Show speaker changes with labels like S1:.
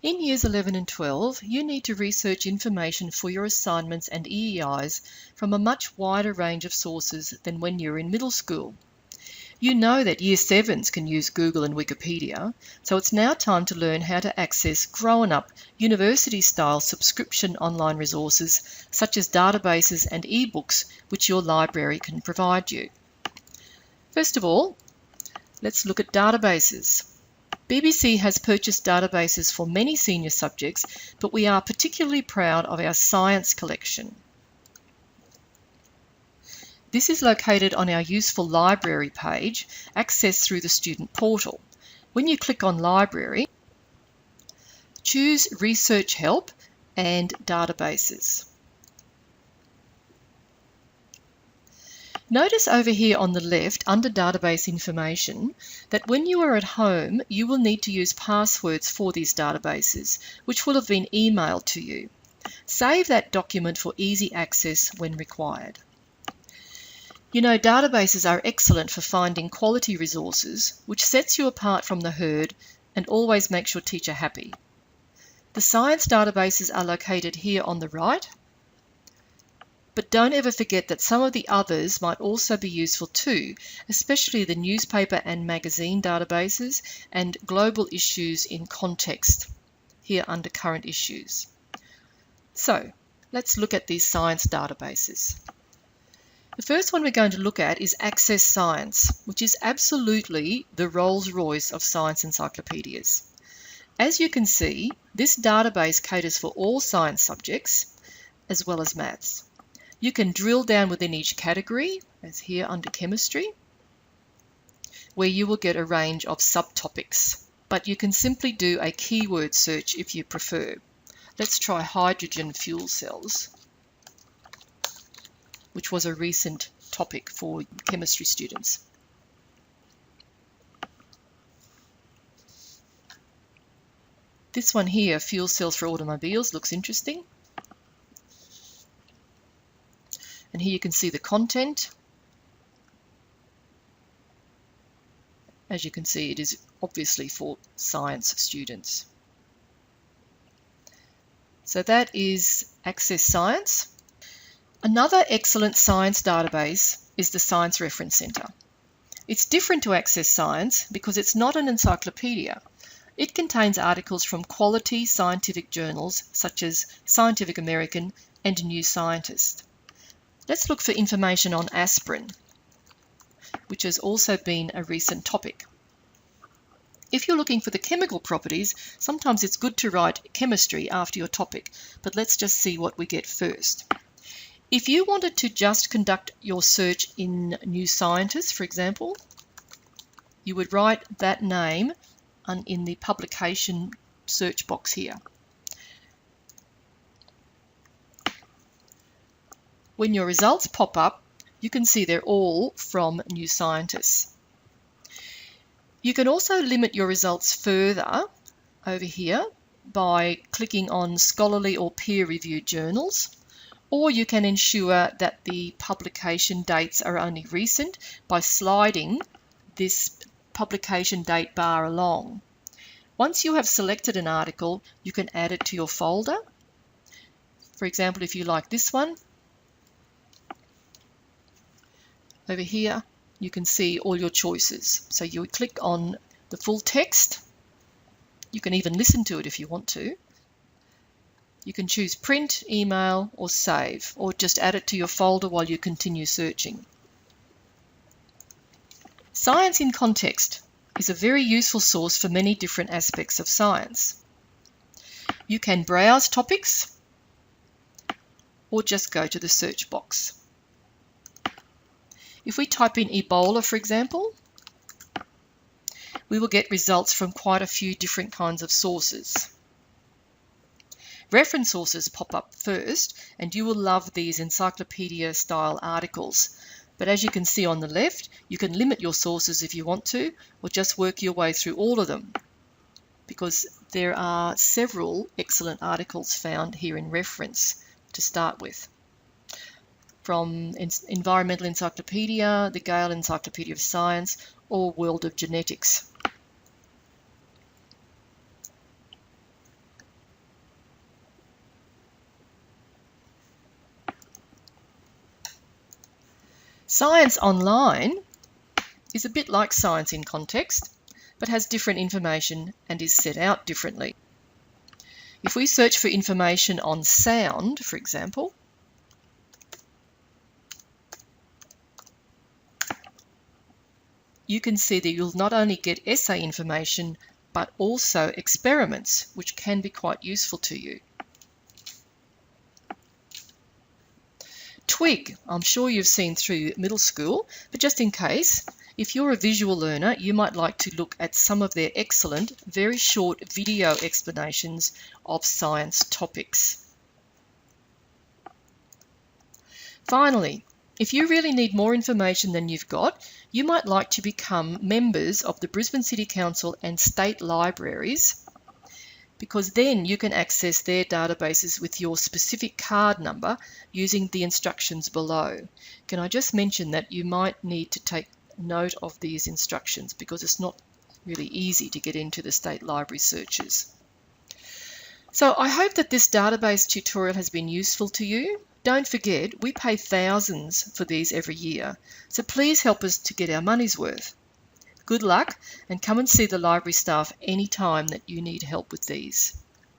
S1: In Years 11 and 12, you need to research information for your assignments and EEIs from a much wider range of sources than when you're in middle school. You know that Year 7s can use Google and Wikipedia, so it's now time to learn how to access grown-up, university-style subscription online resources such as databases and ebooks which your library can provide you. First of all, let's look at databases. BBC has purchased databases for many senior subjects, but we are particularly proud of our science collection. This is located on our Useful Library page, accessed through the student portal. When you click on Library, choose Research Help and Databases. Notice over here on the left, under Database Information, that when you are at home, you will need to use passwords for these databases, which will have been emailed to you. Save that document for easy access when required. You know, databases are excellent for finding quality resources, which sets you apart from the herd and always makes your teacher happy. The science databases are located here on the right, but don't ever forget that some of the others might also be useful too, especially the newspaper and magazine databases and global issues in context, here under current issues. So, let's look at these science databases. The first one we're going to look at is Access Science, which is absolutely the Rolls-Royce of science encyclopedias. As you can see, this database caters for all science subjects, as well as maths. You can drill down within each category, as here under chemistry, where you will get a range of subtopics. But you can simply do a keyword search if you prefer. Let's try hydrogen fuel cells, which was a recent topic for chemistry students. This one here, fuel cells for automobiles, looks interesting. And here you can see the content. As you can see, it is obviously for science students. So that is Access Science. Another excellent science database is the Science Reference Centre. It's different to Access Science because it's not an encyclopedia. It contains articles from quality scientific journals such as Scientific American and New Scientist. Let's look for information on aspirin, which has also been a recent topic. If you're looking for the chemical properties, sometimes it's good to write chemistry after your topic, but let's just see what we get first. If you wanted to just conduct your search in New Scientist, for example, you would write that name in the publication search box here. When your results pop up, you can see they're all from New Scientist. You can also limit your results further over here by clicking on scholarly or peer-reviewed journals, or you can ensure that the publication dates are only recent by sliding this publication date bar along. Once you have selected an article, you can add it to your folder. For example, if you like this one, over here, you can see all your choices. So you would click on the full text. You can even listen to it if you want to. You can choose print, email, or save, or just add it to your folder while you continue searching. Science in Context is a very useful source for many different aspects of science. You can browse topics or just go to the search box. If we type in Ebola, for example, we will get results from quite a few different kinds of sources. Reference sources pop up first, and you will love these encyclopedia-style articles. But as you can see on the left, you can limit your sources if you want to, or just work your way through all of them, because there are several excellent articles found here in reference to start with. From Environmental Encyclopedia, the Gale Encyclopedia of Science, or World of Genetics. Science Online is a bit like Science in Context, but has different information and is set out differently. If we search for information on sound, for example, you can see that you'll not only get essay information, but also experiments, which can be quite useful to you. Twig, I'm sure you've seen through middle school, but just in case, if you're a visual learner, you might like to look at some of their excellent, very short video explanations of science topics. Finally, if you really need more information than you've got, you might like to become members of the Brisbane City Council and state libraries, because then you can access their databases with your specific card number using the instructions below. Can I just mention that you might need to take note of these instructions because it's not really easy to get into the state library searches. So I hope that this database tutorial has been useful to you. Don't forget, we pay thousands for these every year, so please help us to get our money's worth. Good luck, and come and see the library staff anytime that you need help with these.